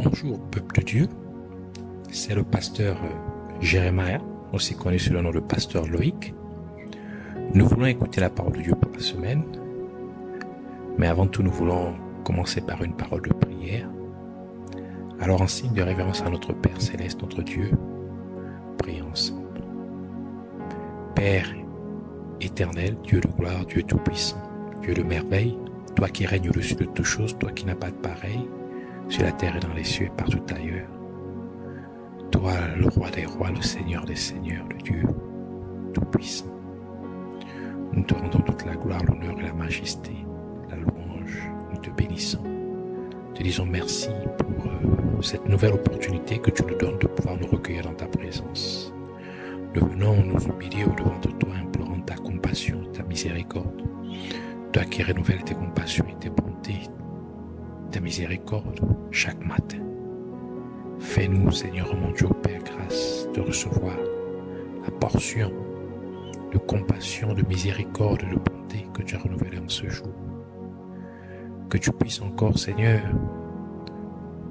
Bonjour peuple de Dieu, c'est le pasteur Jérémia, aussi connu sous le nom de pasteur Loïc. Nous voulons écouter la parole de Dieu pour la semaine, mais avant tout nous voulons commencer par une parole de prière. Alors en signe de révérence à notre Père Céleste, notre Dieu, prions ensemble. Père éternel, Dieu de gloire, Dieu tout-puissant, Dieu de merveille, toi qui règnes au-dessus de toutes choses, toi qui n'as pas de pareil, sur la terre et dans les cieux et partout ailleurs. Toi, le roi des rois, le Seigneur des seigneurs, le Dieu tout-puissant. Nous te rendons toute la gloire, l'honneur et la majesté, la louange. Nous te bénissons. Te disons merci pour cette nouvelle opportunité que tu nous donnes de pouvoir nous recueillir dans ta présence. Nous venons nous humilier au-devant de toi, implorant ta compassion, ta miséricorde. Toi qui renouvelles tes compassions et tes bontés, ta miséricorde chaque matin. Fais-nous, Seigneur mon Dieu, Père, grâce de recevoir la portion de compassion, de miséricorde, de bonté que tu as renouvelée en ce jour. Que tu puisses encore, Seigneur,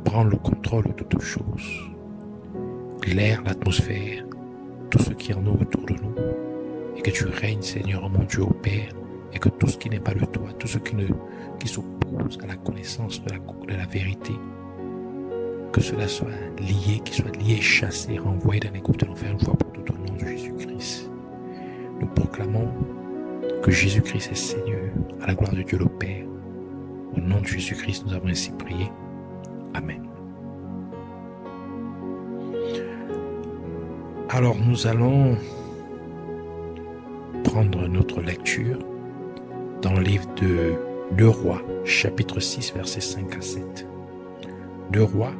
prendre le contrôle de toutes choses. L'air, l'atmosphère, tout ce qui est en nous autour de nous. Et que tu règnes, Seigneur mon Dieu, Père, et que tout ce qui n'est pas de toi, tout ce qui s'oppose à la connaissance de la vérité, que cela soit lié, qu'il soit lié, chassé, renvoyé dans les groupes de l'enfer une fois pour tout au nom de Jésus-Christ. Nous proclamons que Jésus-Christ est Seigneur, à la gloire de Dieu le Père. Au nom de Jésus-Christ, nous avons ainsi prié. Amen. Alors nous allons prendre notre lecture dans le livre de 2 Rois, chapitre 6, versets 5 à 7. 2 Rois,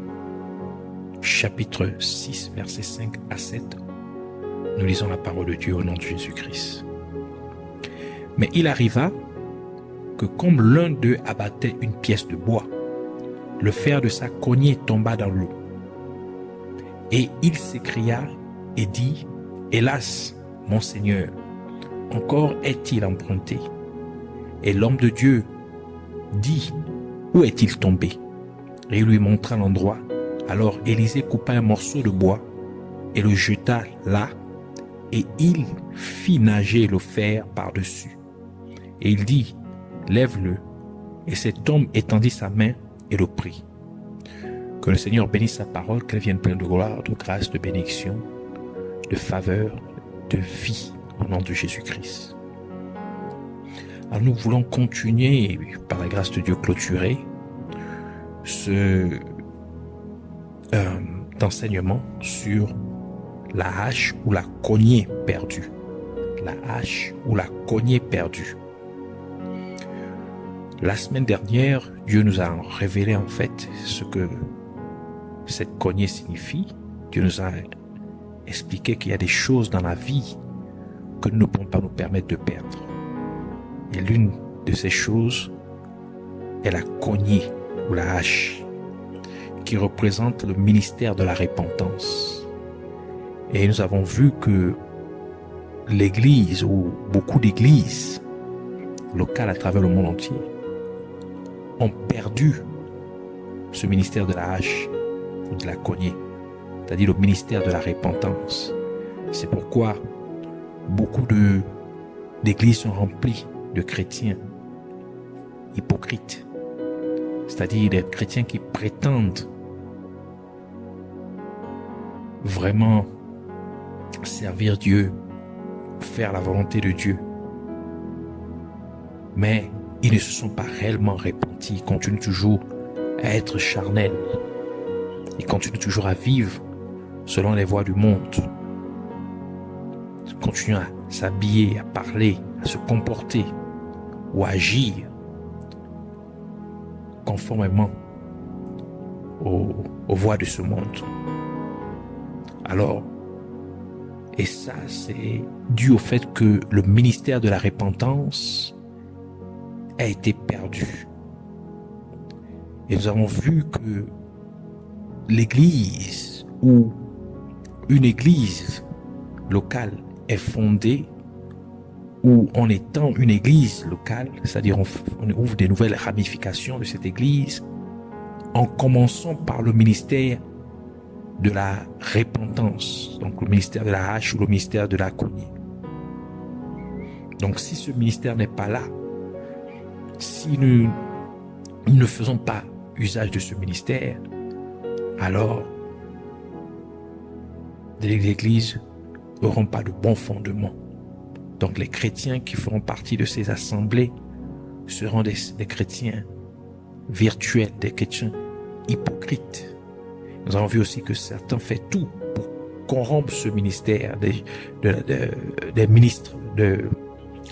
chapitre 6, versets 5 à 7. Nous lisons la parole de Dieu au nom de Jésus-Christ. Mais il arriva que comme l'un d'eux abattait une pièce de bois, le fer de sa cognée tomba dans l'eau. Et il s'écria et dit, « Hélas, mon Seigneur, encore est-il emprunté ?» Et l'homme de Dieu dit, « Où est-il tombé ?» Et il lui montra l'endroit. Alors Élisée coupa un morceau de bois et le jeta là, et il fit nager le fer par-dessus. Et il dit, « Lève-le. » Et cet homme étendit sa main et le prit. Que le Seigneur bénisse sa parole, qu'elle vienne pleine de gloire, de grâce, de bénédiction, de faveur, de vie, au nom de Jésus-Christ. Alors nous voulons continuer, par la grâce de Dieu, clôturer d'enseignement sur la hache ou la cognée perdue. La hache ou la cognée perdue. La semaine dernière, Dieu nous a révélé en fait ce que cette cognée signifie. Dieu nous a expliqué qu'il y a des choses dans la vie que nous ne pouvons pas nous permettre de perdre. Et l'une de ces choses est la cognée ou la hache, qui représente le ministère de la repentance. Et nous avons vu que l'Église, ou beaucoup d'églises locales à travers le monde entier, ont perdu ce ministère de la hache ou de la cognée, c'est-à-dire le ministère de la repentance. C'est pourquoi beaucoup d'églises sont remplies de chrétiens hypocrites, c'est-à-dire des chrétiens qui prétendent vraiment servir Dieu, faire la volonté de Dieu, mais ils ne se sont pas réellement repentis, ils continuent toujours à être charnels, ils continuent toujours à vivre selon les voies du monde, ils continuent à s'habiller, à parler, à se comporter ou à agir conformément aux voies de ce monde. Alors, et ça c'est dû au fait que le ministère de la repentance a été perdu. Et nous avons vu que l'église ou une église locale est fondée, ou en étant une église locale, c'est-à-dire on ouvre des nouvelles ramifications de cette église, en commençant par le ministère de la repentance, donc le ministère de la hache ou le ministère de la cognée. Donc si ce ministère n'est pas là, si nous ne faisons pas usage de ce ministère, alors les églises n'auront pas de bons fondements. Donc les chrétiens qui feront partie de ces assemblées seront des chrétiens virtuels, des chrétiens hypocrites. Nous avons vu aussi que certains font tout pour corrompre ce ministère des ministres de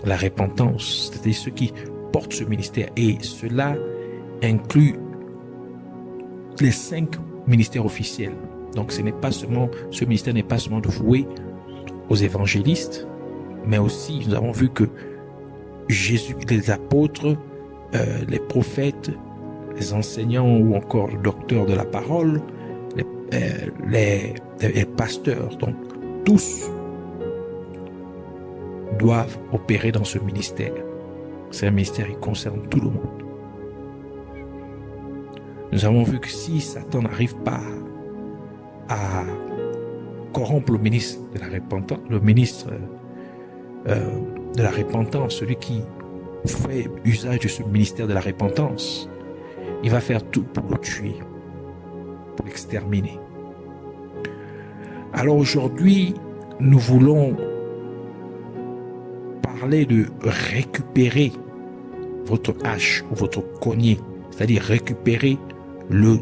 la repentance, c'est-à-dire ceux qui portent ce ministère. Et cela inclut les 5 ministères officiels. Donc ce ministère n'est pas seulement voué aux évangélistes, mais aussi nous avons vu que Jésus, les apôtres, les prophètes, les enseignants ou encore le docteur de la parole, les pasteurs, donc tous doivent opérer dans ce ministère. C'est un ministère qui concerne tout le monde. Nous avons vu que si Satan n'arrive pas à corrompre le ministre de la repentance, celui qui fait usage de ce ministère de la repentance, il va faire tout pour le tuer, pour l'exterminer. Alors aujourd'hui, nous voulons parler de récupérer votre hache ou votre cognée, c'est-à-dire récupérer le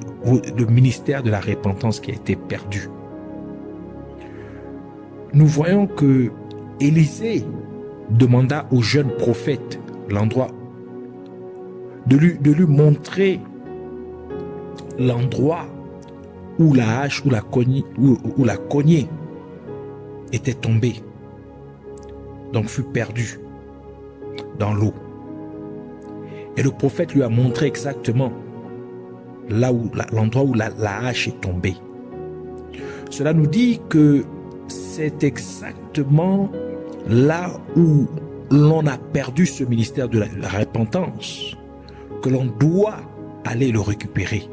ministère de la repentance qui a été perdu. Nous voyons que Élisée demanda au jeune prophète l'endroit, de lui montrer l'endroit où la hache ou la cognée était tombée, donc fut perdue dans l'eau. Et le prophète lui a montré exactement l'endroit où la hache est tombée. Cela nous dit que c'est exactement là où l'on a perdu ce ministère de la repentance que l'on doit aller le récupérer.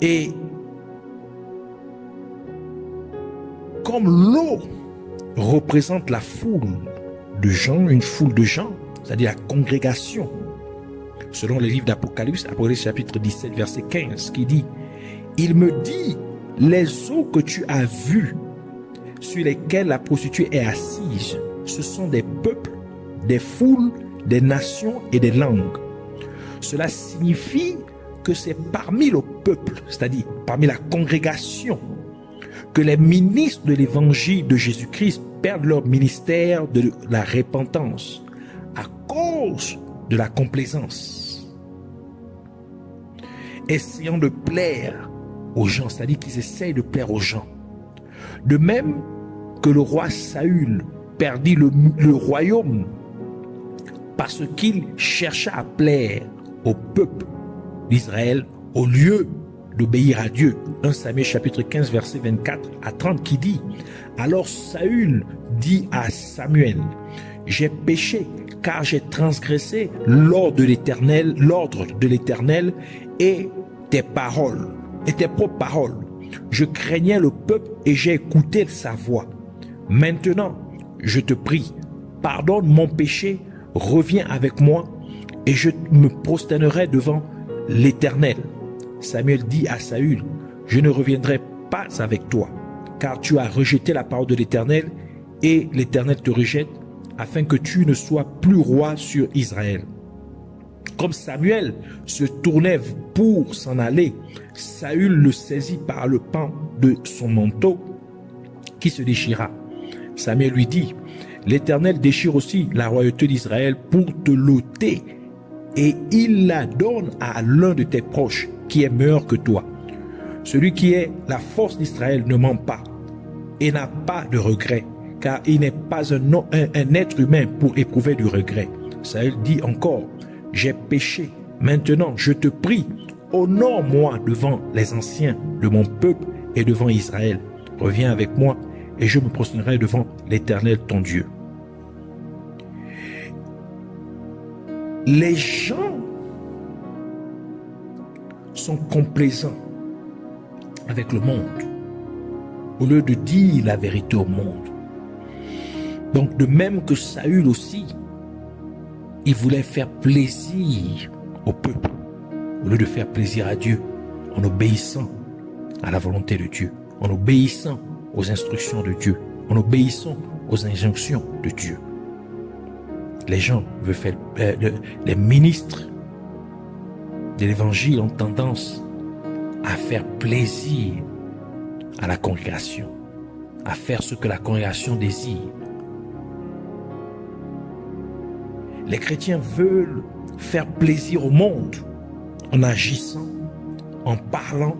Et comme l'eau représente la foule de gens, une foule de gens, c'est-à-dire la congrégation, selon le livre d'Apocalypse, Apocalypse chapitre 17, verset 15, qui dit « Il me dit, les eaux que tu as vues, sur lesquelles la prostituée est assise, ce sont des peuples, des foules, des nations et des langues. » Cela signifie que c'est parmi le peuple, c'est-à-dire parmi la congrégation, que les ministres de l'évangile de Jésus-Christ perdent leur ministère de la repentance à cause de la complaisance, essayant de plaire aux gens, c'est-à-dire qu'ils essayent de plaire aux gens. De même que le roi Saül perdit le royaume parce qu'il chercha à plaire au peuple d'Israël au lieu d'obéir à Dieu. 1 Samuel chapitre 15 verset 24 à 30 qui dit « Alors Saül dit à Samuel, j'ai péché car j'ai transgressé l'ordre de l'Éternel et tes paroles, et tes propres paroles. Je craignais le peuple et j'ai écouté sa voix. Maintenant, je te prie, pardonne mon péché, reviens avec moi et je me prosternerai devant l'Éternel. » Samuel dit à Saül, « Je ne reviendrai pas avec toi, car tu as rejeté la parole de l'Éternel et l'Éternel te rejette, afin que tu ne sois plus roi sur Israël. » Comme Samuel se tournait pour s'en aller, Saül le saisit par le pan de son manteau qui se déchira. Samuel lui dit, « L'Éternel déchire aussi la royauté d'Israël pour te l'ôter, et il la donne à l'un de tes proches qui est meilleur que toi. Celui qui est la force d'Israël ne ment pas et n'a pas de regret, car il n'est pas un être humain pour éprouver du regret. » Saül dit encore, « J'ai péché, maintenant je te prie, honore-moi devant les anciens de mon peuple et devant Israël. Reviens avec moi et je me prosternerai devant l'Éternel ton Dieu. » Les gens sont complaisants avec le monde, au lieu de dire la vérité au monde. Donc de même que Saül aussi, il voulait faire plaisir au peuple, au lieu de faire plaisir à Dieu, en obéissant à la volonté de Dieu, en obéissant aux instructions de Dieu, en obéissant aux injonctions de Dieu. Les gens veulent faire, les ministres de l'évangile ont tendance à faire plaisir à la congrégation, à faire ce que la congrégation désire. Les chrétiens veulent faire plaisir au monde en agissant, en parlant,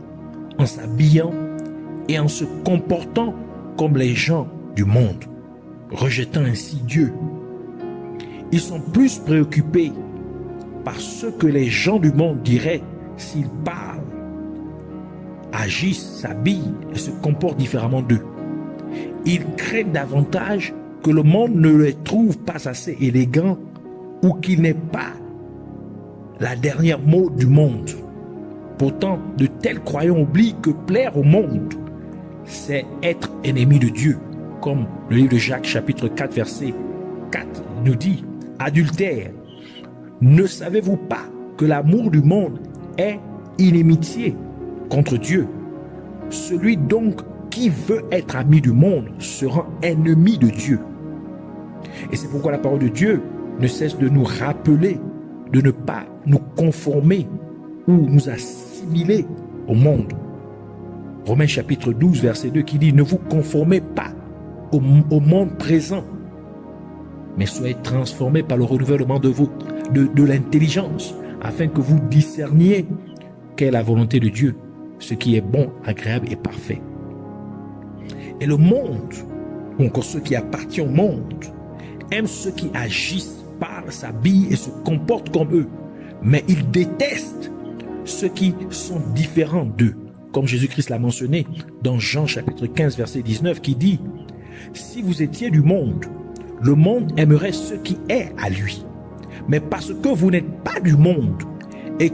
en s'habillant et en se comportant comme les gens du monde, rejetant ainsi Dieu. Ils sont plus préoccupés par ce que les gens du monde diraient s'ils parlent, agissent, s'habillent et se comportent différemment d'eux. Ils craignent davantage que le monde ne les trouve pas assez élégants ou qu'ils n'aient pas la dernière mode du monde. Pourtant, de tels croyants oublient que plaire au monde, c'est être ennemi de Dieu. Comme le livre de Jacques, chapitre 4, verset 4 nous dit, « Adultère, ne savez-vous pas que l'amour du monde est inimitié contre Dieu? Celui donc qui veut être ami du monde sera ennemi de Dieu. » Et c'est pourquoi la parole de Dieu ne cesse de nous rappeler de ne pas nous conformer ou nous assimiler au monde. Romains chapitre 12, verset 2 qui dit « Ne vous conformez pas au monde présent, mais soyez transformés par le renouvellement de l'intelligence, afin que vous discerniez quelle est la volonté de Dieu, ce qui est bon, agréable et parfait. » Et le monde, ou encore ceux qui appartiennent au monde, aiment ceux qui agissent, parlent, s'habillent et se comportent comme eux, mais ils détestent ceux qui sont différents d'eux, comme Jésus-Christ l'a mentionné dans Jean chapitre 15 verset 19 qui dit « Si vous étiez du monde, le monde aimerait ce qui est à lui. Mais parce que vous n'êtes pas du monde et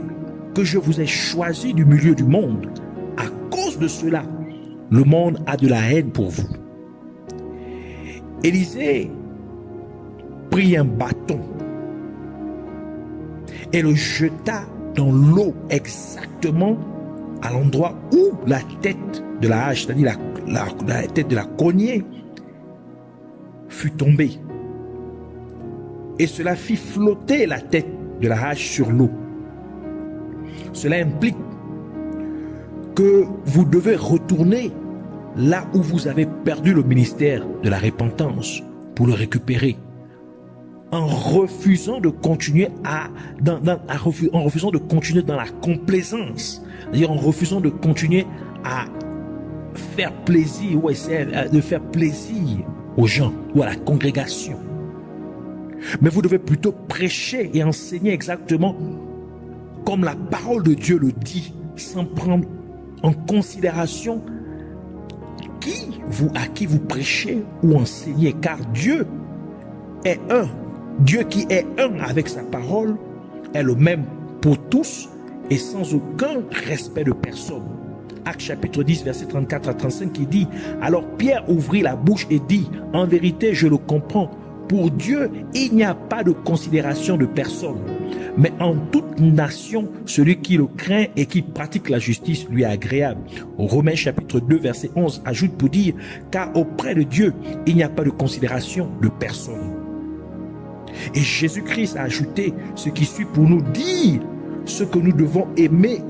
que je vous ai choisi du milieu du monde, à cause de cela, le monde a de la haine pour vous. » Élisée prit un bâton et le jeta dans l'eau exactement à l'endroit où la tête de la hache, c'est-à-dire la tête de la cognée, fut tombée. Et cela fit flotter la tête de la hache sur l'eau. Cela implique que vous devez retourner là où vous avez perdu le ministère de la repentance pour le récupérer. En refusant de continuer en refusant de continuer dans la complaisance, c'est-à-dire en refusant de continuer à faire plaisir ou essayer de faire plaisir aux gens ou à la congrégation. Mais vous devez plutôt prêcher et enseigner exactement comme la parole de Dieu le dit, sans prendre en considération à qui vous prêchez ou enseignez, car Dieu est un. Dieu qui est un avec sa parole est le même pour tous et sans aucun respect de personne. Actes chapitre 10 verset 34 à 35 qui dit « Alors Pierre ouvrit la bouche et dit « En vérité je le comprends, pour Dieu il n'y a pas de considération de personne, mais en toute nation celui qui le craint et qui pratique la justice lui est agréable. » Romains chapitre 2 verset 11 ajoute pour dire « Car auprès de Dieu il n'y a pas de considération de personne. » Et Jésus-Christ a ajouté ce qui suit pour nous dire ce que nous devons aimer,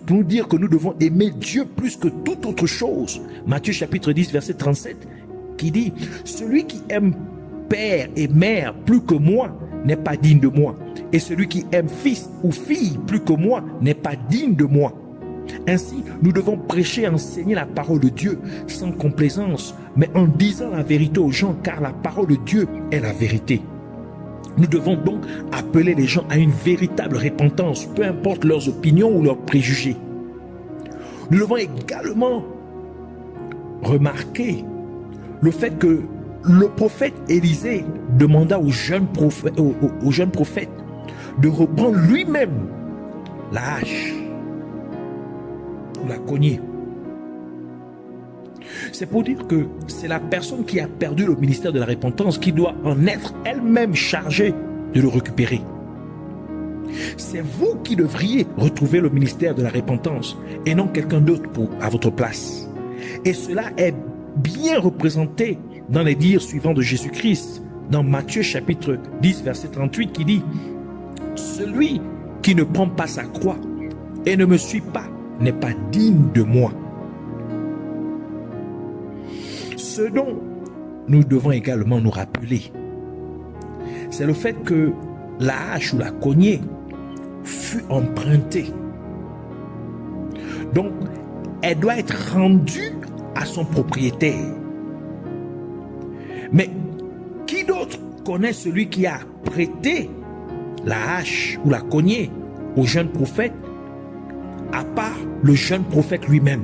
pour nous dire que nous devons aimer Dieu plus que toute autre chose. Matthieu chapitre 10 verset 37 qui dit « Celui qui aime père et mère plus que moi n'est pas digne de moi, et celui qui aime fils ou fille plus que moi n'est pas digne de moi. » Ainsi, nous devons prêcher et enseigner la parole de Dieu sans complaisance, mais en disant la vérité aux gens, car la parole de Dieu est la vérité. Nous devons donc appeler les gens à une véritable repentance, peu importe leurs opinions ou leurs préjugés. Nous devons également remarquer le fait que le prophète Élisée demanda au jeune prophète de reprendre lui-même la hache ou la cogner. C'est pour dire que c'est la personne qui a perdu le ministère de la repentance qui doit en être elle-même chargée de le récupérer. C'est vous qui devriez retrouver le ministère de la repentance et non quelqu'un d'autre à votre place. Et cela est bien représenté dans les dires suivants de Jésus-Christ, dans Matthieu chapitre 10, verset 38, qui dit « Celui qui ne prend pas sa croix et ne me suit pas n'est pas digne de moi. » Ce dont nous devons également nous rappeler, c'est le fait que la hache ou la cognée fut empruntée. Donc, elle doit être rendue à son propriétaire. Mais qui d'autre connaît celui qui a prêté la hache ou la cognée au jeune prophète, à part le jeune prophète lui-même?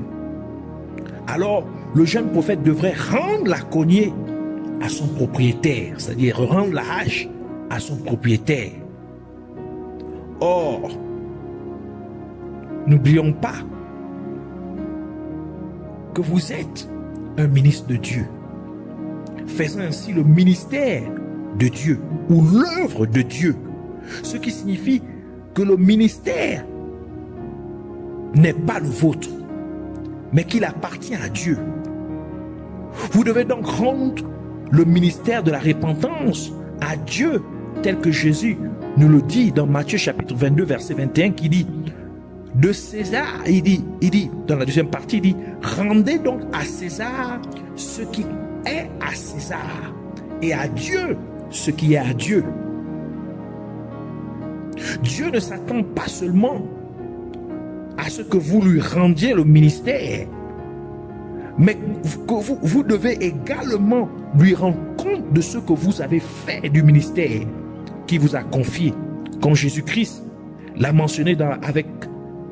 Alors, le jeune prophète devrait rendre la cognée à son propriétaire, c'est-à-dire rendre la hache à son propriétaire. Or, n'oublions pas que vous êtes un ministre de Dieu, faisant ainsi le ministère de Dieu ou l'œuvre de Dieu, ce qui signifie que le ministère n'est pas le vôtre, mais qu'il appartient à Dieu. Vous devez donc rendre le ministère de la repentance à Dieu, tel que Jésus nous le dit dans Matthieu chapitre 22, verset 21, qui dit de César, il dit dans la deuxième partie, il dit rendez donc à César ce qui est à César et à Dieu ce qui est à Dieu. Dieu ne s'attend pas seulement à ce que vous lui rendiez le ministère, mais que vous devez également lui rendre compte de ce que vous avez fait du ministère qui vous a confié, comme Jésus-Christ l'a mentionné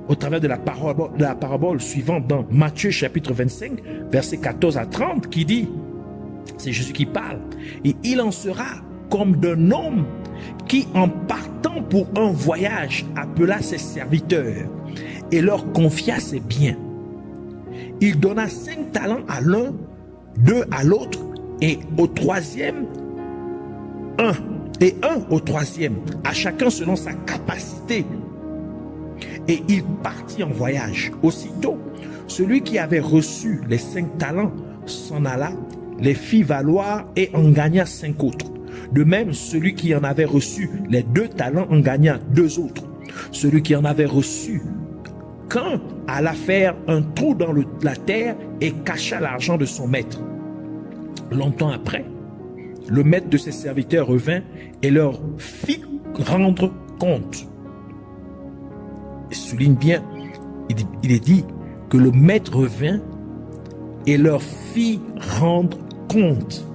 au travers de la parabole suivante dans Matthieu chapitre 25, versets 14 à 30, qui dit, c'est Jésus qui parle, et il en sera comme d'un homme qui, en partant pour un voyage, appela ses serviteurs et leur confia ses biens. Il donna 5 talents à l'un, 2 à l'autre, et au troisième, 1, et 1 au troisième, à chacun selon sa capacité. Et il partit en voyage. Aussitôt, celui qui avait reçu les 5 talents s'en alla, les fit valoir et en gagna 5 autres. De même, celui qui en avait reçu les 2 talents en gagna 2 autres. Celui qui en avait reçu qu'un alla faire un trou dans la terre et cacha l'argent de son maître. Longtemps après, le maître de ses serviteurs revint et leur fit rendre compte. Il souligne bien, il est dit que le maître revint et leur fit rendre compte.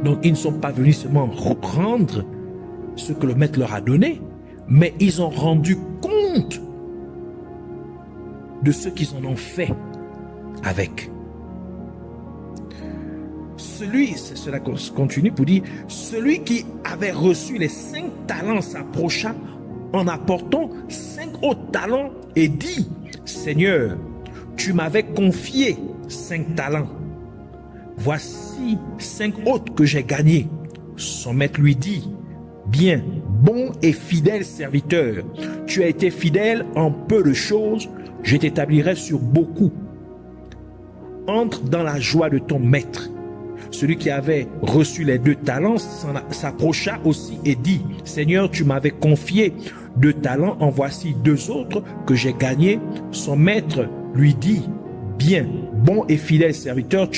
Donc ils ne sont pas venus seulement rendre ce que le maître leur a donné, mais ils ont rendu compte de ce qu'ils en ont fait avec. Cela continue pour dire, celui qui avait reçu les 5 talents s'approcha en apportant 5 autres talents et dit, Seigneur, tu m'avais confié 5 talents. Voici 5 autres que j'ai gagnés. Son maître lui dit, bien, bon et fidèle serviteur, tu as été fidèle en peu de choses, je t'établirai sur beaucoup. Entre dans la joie de ton maître. Celui qui avait reçu les 2 talents s'approcha aussi et dit, Seigneur, tu m'avais confié 2 talents, en voici 2 autres que j'ai gagnés. Son maître lui dit, bien, bon et fidèle serviteur,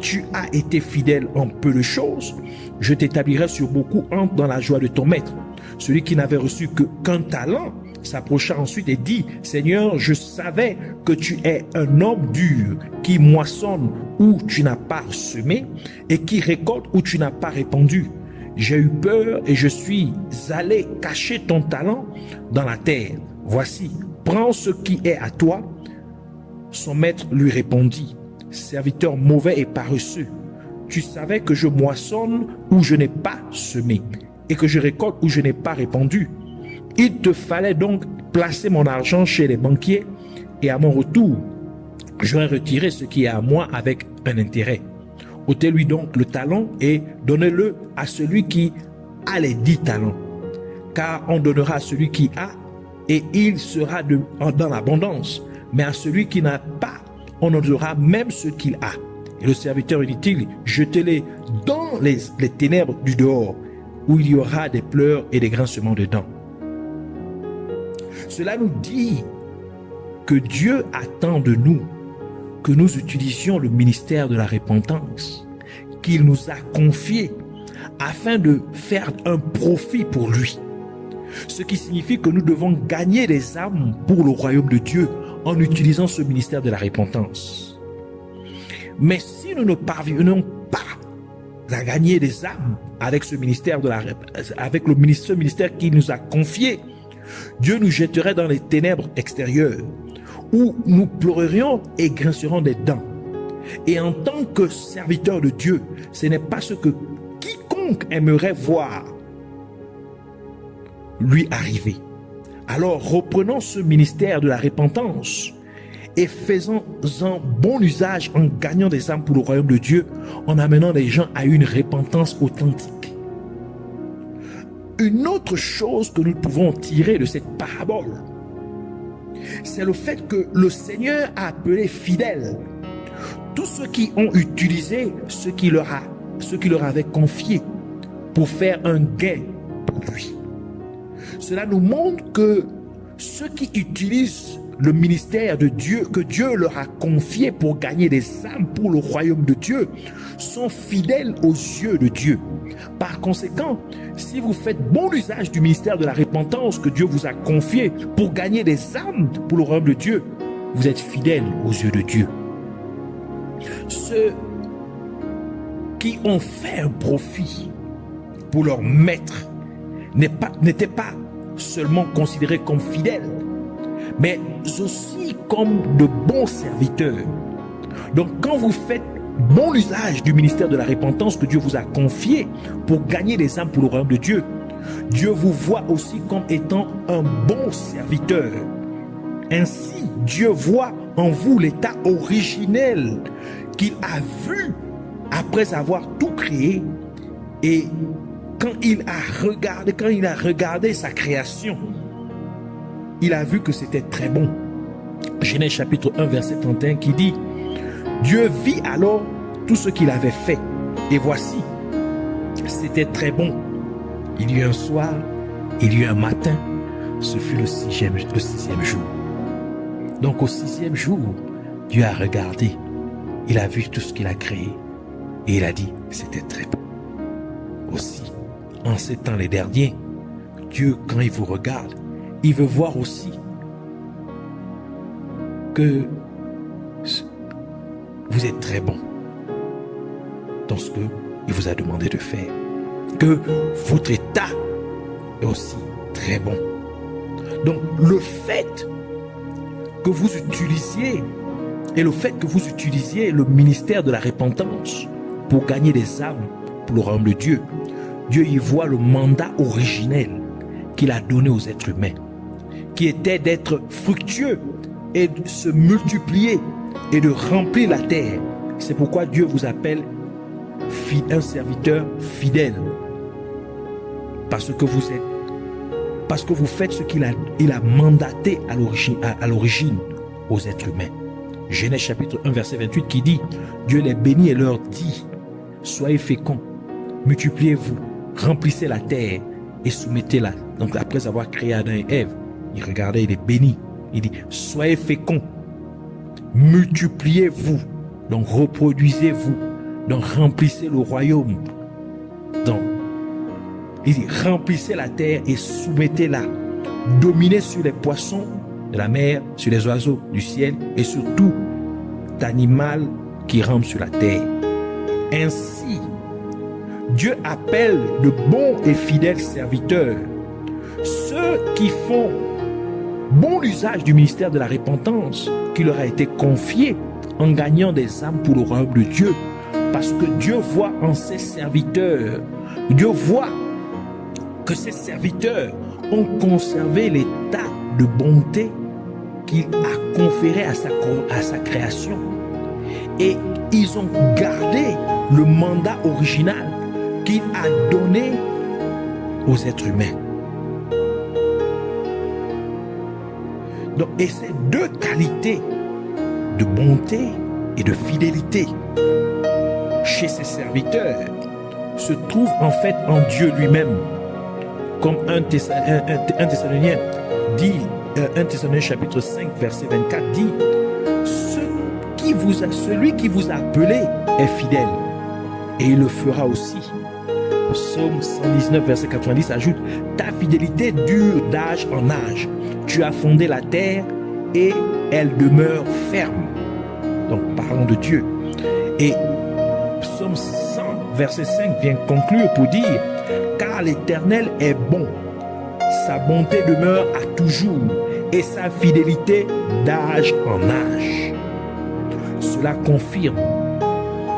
tu as été fidèle en peu de choses, je t'établirai sur beaucoup, entre dans la joie de ton maître. Celui qui n'avait reçu qu'un talent s'approcha ensuite et dit, Seigneur, je savais que tu es un homme dur, qui moissonne où tu n'as pas semé et qui récolte où tu n'as pas répandu. J'ai eu peur et je suis allé cacher ton talent dans la terre. Voici, prends ce qui est à toi. Son maître lui répondit, serviteur mauvais et paresseux, tu savais que je moissonne où je n'ai pas semé et que je récolte où je n'ai pas répandu. Il te fallait donc placer mon argent chez les banquiers et à mon retour, j'aurai retiré ce qui est à moi avec un intérêt. Ôtez-lui donc le talent et donnez-le à celui qui a les 10 talents. Car on donnera à celui qui a et il sera dans l'abondance. Mais à celui qui n'a pas, on donnera même ce qu'il a. Et le serviteur inutile, jetez-les dans les ténèbres du dehors, où il y aura des pleurs et des grincements de dents. Cela nous dit que Dieu attend de nous que nous utilisions le ministère de la repentance qu'il nous a confié afin de faire un profit pour lui. Ce qui signifie que nous devons gagner des âmes pour le royaume de Dieu en utilisant ce ministère de la repentance. Mais si nous ne parvenons pas à gagner des âmes avec ce ministère ce ministère qu'il nous a confié, Dieu nous jetterait dans les ténèbres extérieures où nous pleurerions et grincerons des dents. Et en tant que serviteur de Dieu, ce n'est pas ce que quiconque aimerait voir lui arriver. Alors reprenons ce ministère de la repentance et faisons-en bon usage en gagnant des âmes pour le royaume de Dieu, en amenant les gens à une repentance authentique. Une autre chose que nous pouvons tirer de cette parabole, c'est le fait que le Seigneur a appelé fidèles tous ceux qui ont utilisé ce qu'il leur avait confié pour faire un gain pour lui. Cela nous montre que ceux qui utilisent le ministère de Dieu, que Dieu leur a confié pour gagner des âmes pour le royaume de Dieu, sont fidèles aux yeux de Dieu. Par conséquent, si vous faites bon usage du ministère de la repentance que Dieu vous a confié pour gagner des âmes pour le royaume de Dieu, vous êtes fidèles aux yeux de Dieu. Ceux qui ont fait un profit pour leur maître n'étaient pas seulement considérés comme fidèles, mais aussi comme de bons serviteurs. Donc quand vous faites bon usage du ministère de la repentance que Dieu vous a confié pour gagner des âmes pour le royaume de Dieu, Dieu vous voit aussi comme étant un bon serviteur. Ainsi, Dieu voit en vous l'état originel qu'il a vu après avoir tout créé, et quand il a regardé sa création, il a vu que c'était très bon. Genèse chapitre 1 verset 31 qui dit: Dieu vit alors tout ce qu'il avait fait, et voici, c'était très bon. Il y eut un soir, il y eut un matin, ce fut le sixième jour. Donc au 6e jour, Dieu a regardé, il a vu tout ce qu'il a créé, et il a dit, c'était très bon. Aussi, en ces temps les derniers, Dieu, quand il vous regarde, il veut voir aussi que vous êtes très bon dans ce qu'il vous a demandé de faire, que votre état est aussi très bon. Donc le fait que vous utilisiez le ministère de la repentance pour gagner des âmes pour le royaume de Dieu, Dieu y voit le mandat originel qu'il a donné aux êtres humains, qui était d'être fructueux et de se multiplier et de remplir la terre. C'est pourquoi Dieu vous appelle un serviteur fidèle, parce que vous faites ce qu'il a mandaté à l'origine aux êtres humains. Genèse chapitre 1 verset 28 qui dit: Dieu les bénit et leur dit: soyez féconds, multipliez-vous, remplissez la terre et soumettez-la. Donc après avoir créé Adam et Ève, il regardait, il est béni. Il dit: soyez féconds, multipliez-vous, donc reproduisez-vous, donc remplissez le royaume. Donc il dit: remplissez la terre et soumettez-la, dominez sur les poissons de la mer, sur les oiseaux du ciel et sur tout animal qui rampe sur la terre. Ainsi, Dieu appelle de bons et fidèles serviteurs ceux qui font bon usage du ministère de la repentance qui leur a été confié en gagnant des âmes pour le royaume de Dieu, parce que Dieu voit en ses serviteurs, Dieu voit que ces serviteurs ont conservé l'état de bonté qu'il a conféré à sa création. Et ils ont gardé le mandat original qu'il a donné aux êtres humains. Donc, et ces deux qualités de bonté et de fidélité chez ses serviteurs se trouvent en fait en Dieu lui-même. Comme 1 Thessaloniciens dit, 1 Thessaloniciens chapitre 5 verset 24 dit, celui qui vous a appelé est fidèle et il le fera aussi. Psaume 119 verset 90 ajoute, ta fidélité dure d'âge en âge. Tu as fondé la terre et elle demeure ferme. Donc parlons de Dieu. Et Psaume 100 verset 5 vient conclure pour dire, car l'Éternel est bon, sa bonté demeure à toujours et sa fidélité d'âge en âge. Cela confirme